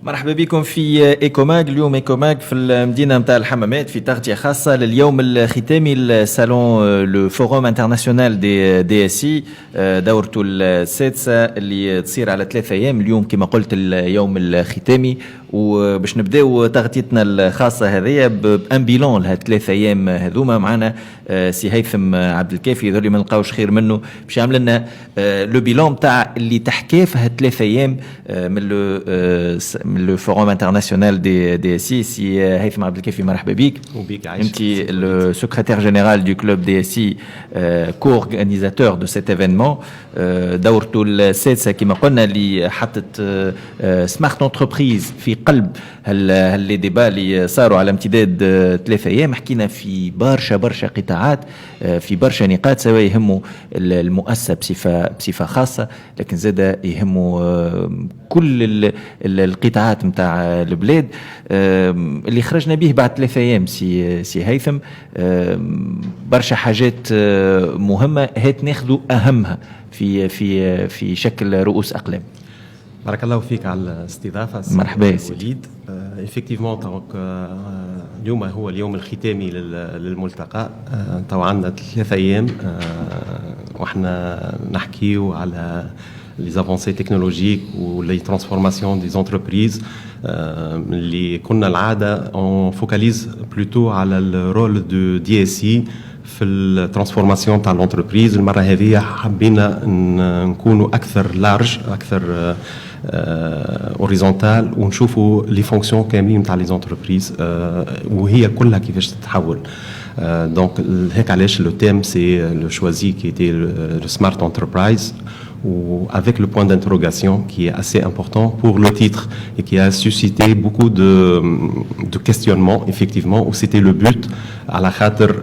مرحبا بكم في ايكوماج. اليوم ايكوماج في المدينه نتاع الحمامات في تغطيه خاصه لليوم الختامي للصالون لو فوروم انترناسيونال دي اس اي دورته السادسه اللي تصير على 3 ايام. اليوم كما قلت اليوم الختامي، وباش نبداو تغطيتنا الخاصه هذه بان بيلون لهاد 3 ايام هذوما. معنا سي هيثم عبد الكافي ذولي ما نلقاوش خير منه باش يعمل لنا لو بيلون تاع اللي تحكى في هاد 3 ايام من لو فوروم انترناسيونال دي اس اي. سي هيثم عبد الكافي مرحبا بك. وبيك عايش. انت لو سكرتير جينيرال دو كلوب دي اس اي كو-اورغانيزاتور دو سيت ايفينمون. دورته السادسه كما قلنا اللي حطت سمارت انتربريز في قلب هاللي ديبا اللي صاروا على امتداد 3 ايام. حكينا في برشا قطاعات، في برشا نقاط، سواء يهموا المؤسسه بصفه خاصه، لكن زاد يهموا كل القطاعات نتاع البلاد اللي خرجنا به بعد 3 ايام. سي هيثم، برشا حاجات مهمه هات ناخذوا اهمها في شكل رؤوس اقلام. بارك الله فيك على الاستضافه. مرحبا يا سيدي. وليد. ايفيكتيفمون اليوم هو اليوم الختامي للملتقى. تو عندنا 3 ايام واحنا نحكيو على les avancées technologiques ou les transformations des entreprises. اللي كنا العادة on focalise plutôt على الرول دو دي اس اي في الترانسفورماسيون تاع الانتربريز. المرة هذه حبينا نكونوا أكثر لارج، أكثر اوريزونتال، ونشوفوا لي فونكسيون كاملين تاع لي زونتربريز وهي كلها كيفاش تتحول. دونك هيك علاش لو تيم سي لو شوازي كي ايتي لو سمارت انتربرايز، ou avec le point d'interrogation qui est assez important pour le titre et qui a suscité beaucoup de questionnements effectivement, où c'était le but على خاطر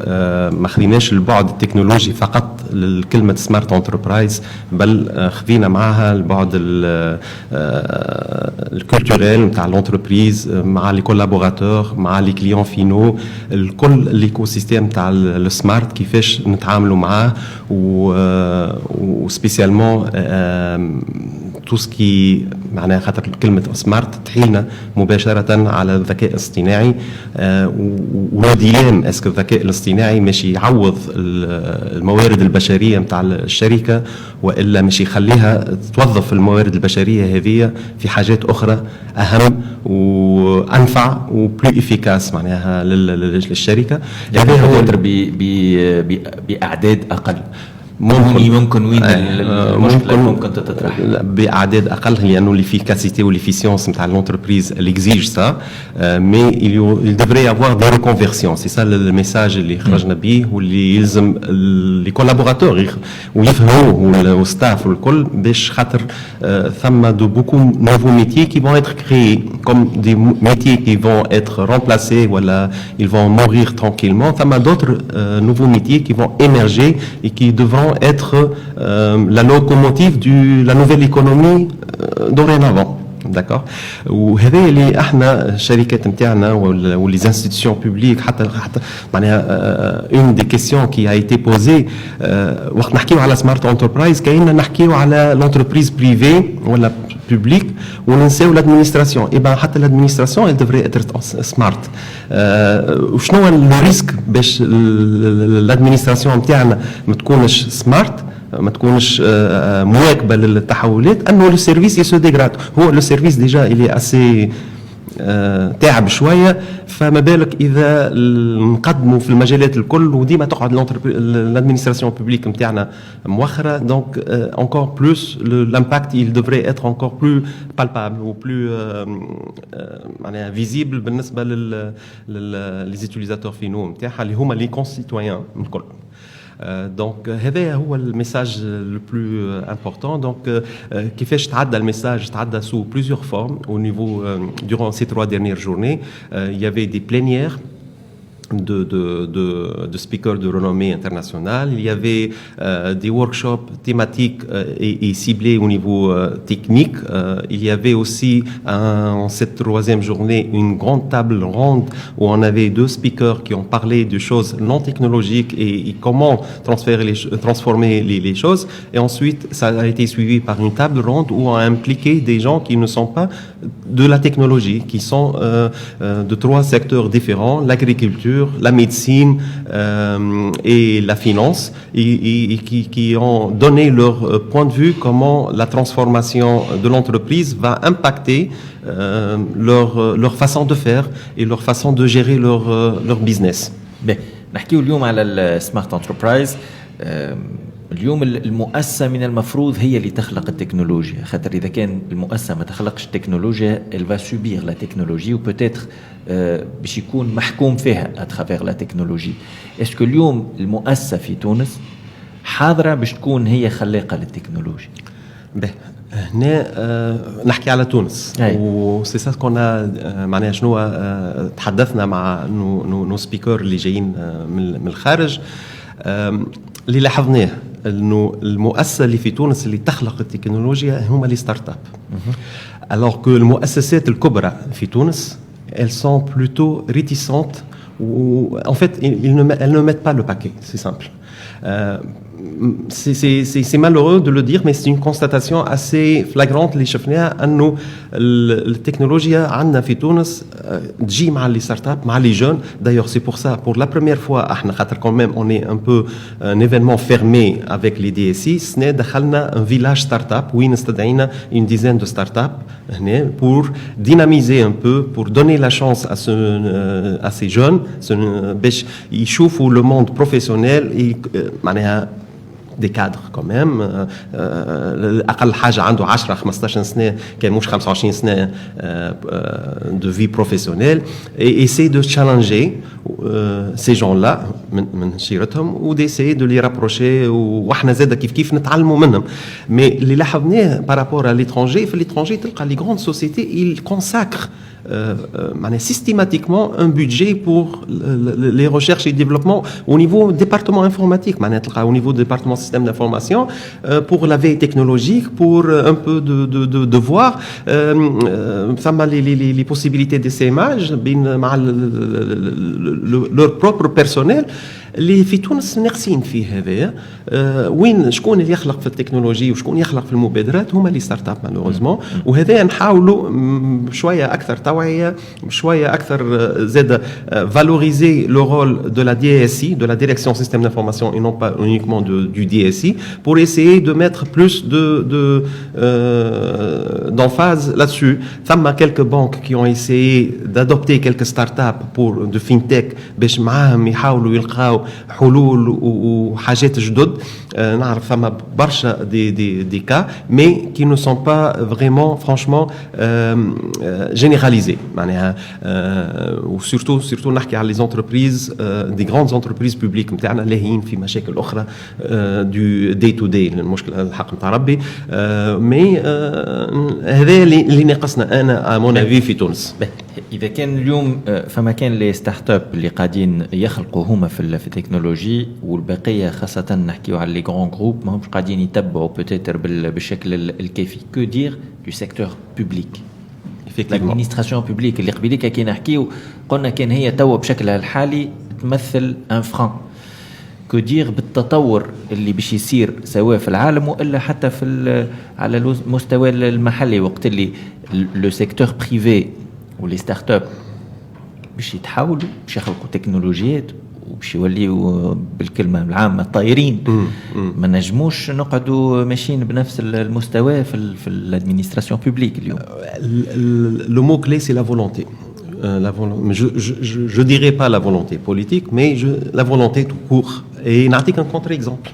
ما خديناش البعد التكنولوجي فقط للكلمة سمارت انتربرايز، بل خدينا معها البعد الكولتوريل نتاع الانتربريز مع لي كولابوراتور مع لي كليون فينو، الكل ليكو سيستيم تاع السمارت كيفاش نتعاملوا معاه، وسبيسيالمون تو سكي معناها خاطر كلمة سمارت تحيلنا مباشرة على الذكاء الاصطناعي. وديلام اسكو الذكاء الاصطناعي ماشي يعوض الموارد البشرية متاع الشركة، وإلا ماشي يخليها توظف الموارد البشرية هذه في حاجات أخرى أهم وأنفع وبلو إفيكاس معناها للشركة. يعني هو بأعداد أقل ممكن وين المشكله ممكن تتطرح باعداد اقل، لانه l'efficacité ou l'efficience نتاع l'entreprise elle exige ça, mais il devrait y avoir des reconversions. C'est ça le message اللي خرجنا به، واللي يلزم les collaborateurs ويفهموه والستاف والكل، باش خاطر ثم de beaucoup nouveaux métiers qui vont être créés comme des métiers qui vont être remplacés ولا ils vont mourir tranquillement. ثم d'autres nouveaux métiers qui vont émerger et qui devront être la locomotive de la nouvelle économie dorénavant. D'accord. وهذا اللي احنا الشركات نتاعنا ولي انستيتيوشن بوبليك حتى معناها اون دي كيسيون كي ا ايتي بوزي وقت نحكيو على سمارت انتربرايز كاين نحكيو على لونتربريز بريفي ولا بوبليك وننساو لادمينستراسيون. اي حتى لادمينستراسيون elle devrait être سمارت. وشنو هو الريسك باش لادمينستراسيون نتاعنا ما تكونش سمارت، ما تكونش مواكبه للتحولات؟ انه لو سيرفيس يسو ديغراد. هو لو سيرفيس ديجا اللي اسي تعب شويه، فما بالك اذا نقدموا في المجالات الكل وديما تقعد l'administration publique نتاعنا مؤخره. دونك encore plus l'impact il devrait être encore plus palpable ou plus معناها visible بالنسبه les utilisateurs finaux نتاعها اللي هما لي كونسيتويان الكل. دونك هذا هو الميساج لو بلو امبورطون. دونك كيفاش تعدى الميساج؟ تعدى sous plusieurs formes au niveau durant ces 3 dernières journées. Il y avait des plénières de speakers de renommée internationale. Il y avait des workshops thématiques et ciblés au niveau technique. Il y avait aussi en cette troisième journée une grande table ronde où on avait 2 speakers qui ont parlé de choses non technologiques et comment transformer les choses. Et ensuite, ça a été suivi par une table ronde où on a impliqué des gens qui ne sont pas de la technologie, qui sont de 3 secteurs différents, l'agriculture, la médecine et la finance, et qui ont donné leur point de vue comment la transformation de l'entreprise va impacter leur façon de faire et leur façon de gérer leur business. نحكيو اليوم على السمارت انتربرايز. اليوم المؤسسة من المفروض هي اللي تخلق التكنولوجيا، خاطر إذا كان المؤسسة ما تخلقش التكنولوجيا elle va subir la technologie ou peut-être باش يكون محكوم فيها à travers la technologie. Est-ce que اليوم المؤسسة في تونس حاضرة باش تكون هي خلاقة للتكنولوجيا؟ هنا نحكي على تونس وسي سا كنا معناها شنو تحدثنا مع نو سبيكر اللي جايين من الخارج. اللي لاحظناه انه المؤسسه اللي في تونس اللي تخلق التكنولوجيا هما لي ستارت اب. alors que المؤسسات الكبرى في تونس elles sont plutôt réticentes ou en fait elles ne mettent pas le paquet, c'est simple. C'est malheureux de le dire, mais c'est une constatation assez flagrante اللي شفناها انه التكنولوجيا عندنا في تونس تجي مع لي ستارت اب مع لي جون. D'ailleurs c'est pour ça pour la première fois احنا خاطر quand même on est un peu un événement fermé avec les DSI. سنة دخلنا un village start-up وين استدعينا une dizaine de start-up هنا pour dynamiser un peu, pour donner la chance à ces jeunes باش يشوفوا le monde professionnel معناها des cadres quand même. أقل حاجة عنده 10-15 سنة كان مش 25 سنة de vie professionnelle et essayer de challenger ces gens-là من شيرتهم و d'essayer de les rapprocher وإحنا زادة كيف نتعلموا منهم. Mais اللي لاحظناه par rapport à l'étranger في l'étranger تلقى les grandes sociétés ils consacrent systématiquement un budget pour les recherches et développement au niveau département informatique, au niveau du département système d'information, pour la veille technologique, pour un peu de voir les possibilités d'essaimage leur propre personnel. اللي في تونس ناقصين فيه هذايا. وين شكون اللي يخلق في التكنولوجي وشكون يخلق في المبادرات هما لي ستارت اب مالوغوزمون. وهذا نحاولوا بشويه اكثر توعيه بشويه اكثر زاد valoriser le rôle de la DSI, de la direction système d'information et non pas uniquement du DSI, pour essayer de mettre plus d'emphase là-dessus. Il y a quelques banques qui ont essayé d'adopter quelques start-up de fintech باش معاهم يحاولوا يلقاو حلول وحاجات جدد. نعرف ثم برشا دي cas mais qui ne sont pas vraiment franchement généralisés معناها surtout نحكي على les entreprises des grandes entreprises publiques نتاعنا لاهيين في مشاكل اخرى du day to day المشكله الحق نتاع ربي. مي هذا اللي ناقصنا انا à mon avis في تونس. إذا كان اليوم فما كان لي ستارت اب اللي قاعدين يخلقوا هما في التكنولوجي والبقية خاصة نحكيو على لي غران جروب ما همش قاعدين يتبعوا بوتيتر بالشكل الكافي. كو دير دو سيكتور بوبليك l'administration publique اللي قبيليك كي نحكيو قلنا كان هي توا بشكلها الحالي تمثل ان فران. كو دير بالتطور اللي باش يصير سواء في العالم والا حتى في على المستوى المحلي وقت اللي لو سيكتور بريفي ولي ستارت اب باش يتحولوا باش يخلقوا تكنولوجيات وباش يوليوا بالكلمه العامه طايرين. ما نجموش نقعدوا ماشيين بنفس المستوى في الادمينستراسيون بوبليك اليوم. Le mot clé c'est la volonté. Je dirais pas la volonté politique, mais la volonté tout court. Et نعطيك un contre-exemple.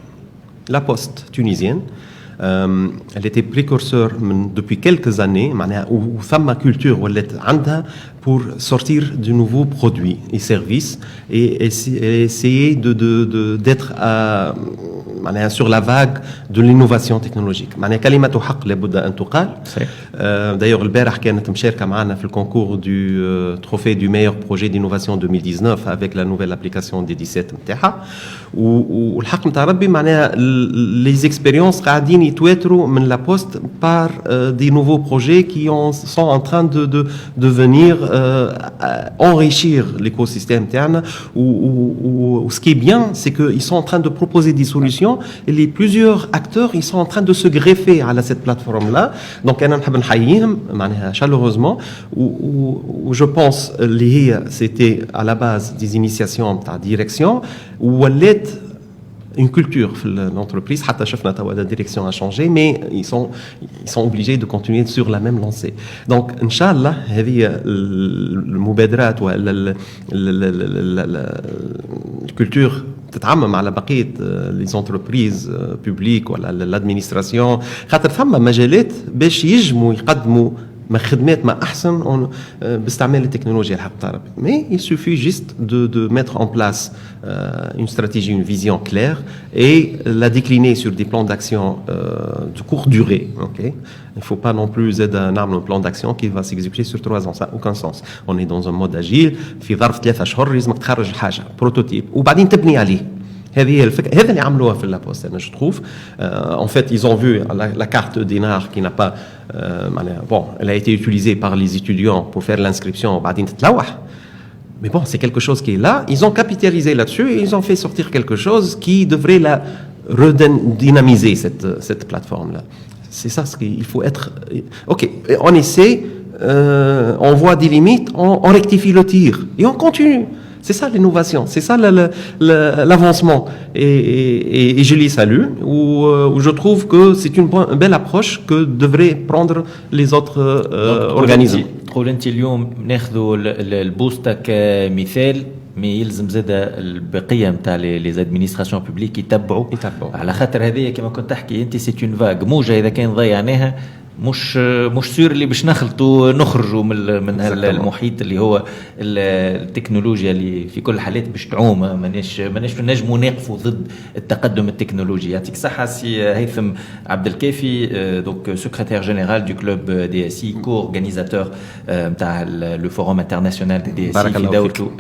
La Poste tunisienne, elle était précurseur depuis quelques années où ثم culture ولات عندها pour sortir de nouveaux produits et services et essayer d'être معناها sur la vague de l'innovation technologique. معناها كلمة حق لابد أن تقال. D'ailleurs البارح كانت مشاركة معنا في الكونكور du trophée du meilleur projet d'innovation 2019 avec la nouvelle application des 17 نتاعها. والحق نتاع ربي معناها les expériences قاعدين يتواتروا من la poste par des nouveaux projets qui sont en train de venir enrichir l'écosystème تاعنا. Ou ce qui est bien, c'est qu'ils sont en train de proposer des solutions et les plusieurs acteurs, ils sont en train de se greffer à cette plateforme-là. Donc, أنا نحب نحييهم معناها chaleureusement. Ou je pense اللي c'était à la base des initiations تاع direction ولات une culture dans l'entreprise. حتى شفنا توا la direction a changé, mais ils sont obligés de continuer sur la même lancée. Donc إن شاء الله هذه المبادرات ولا الكولتور تتعمم على بقية les entreprises publiques ولا l'administration. خاطر ثم مجالات باش يجموا يقدموا خدمات ما أحسن باستعمال التكنولوجيا الحق تاع ربي. Mais il suffit juste de mettre en place une stratégie, une vision claire et la décliner sur des plans d'action de courte durée. Okay? Il ne faut pas non plus un plan d'action qui va s'exécuter sur 3 ans. Ça n'a aucun sens. On est dans un mode agile. في ظرف 3 أشهر لازمك تخرج حاجة بروتوتيب وبعدين تبني عليه. هذه هي الفكره هذا اللي عملوها في لابوست انا جو تروف en fait ils ont vu la carte Dinar qui n'a pas bon elle a été utilisée par les étudiants pour faire l'inscription وبعدين تتلوح. Mais bon, c'est quelque chose qui est là. Ils ont capitalisé là-dessus et ils ont fait sortir quelque chose qui devrait la redynamiser cette plateforme-là. C'est ça ce qu'il faut être. Ok, on essaie, on voit des limites, on rectifie le tir et on continue. C'est ça l'innovation, c'est ça l'avancement. Et je les salue, où je trouve que c'est une belle approche que devraient prendre les autres organismes. تقول انت اليوم ناخذوا البوستا كمثال مي يلزم زاد البقيه نتاع لي زادمينستراسيون بوبليك يتبعوا على خاطر هذه كما كنت تحكي انت سي اون فاغ موجه اذا كان ضيعناها مش سور اللي باش نخرجوا من المحيط اللي هو التكنولوجيا اللي في كل الحالات باش تعوم ماناش نجموا نقفوا ضد التقدم التكنولوجي. يعطيك الصحه سي هيثم عبد الكافي دونك سكرتير جينيرال دو كلوب دي اس سي كو اورغانيزاتور نتاع لو فورم انترناسيونال دي اس سي في دولته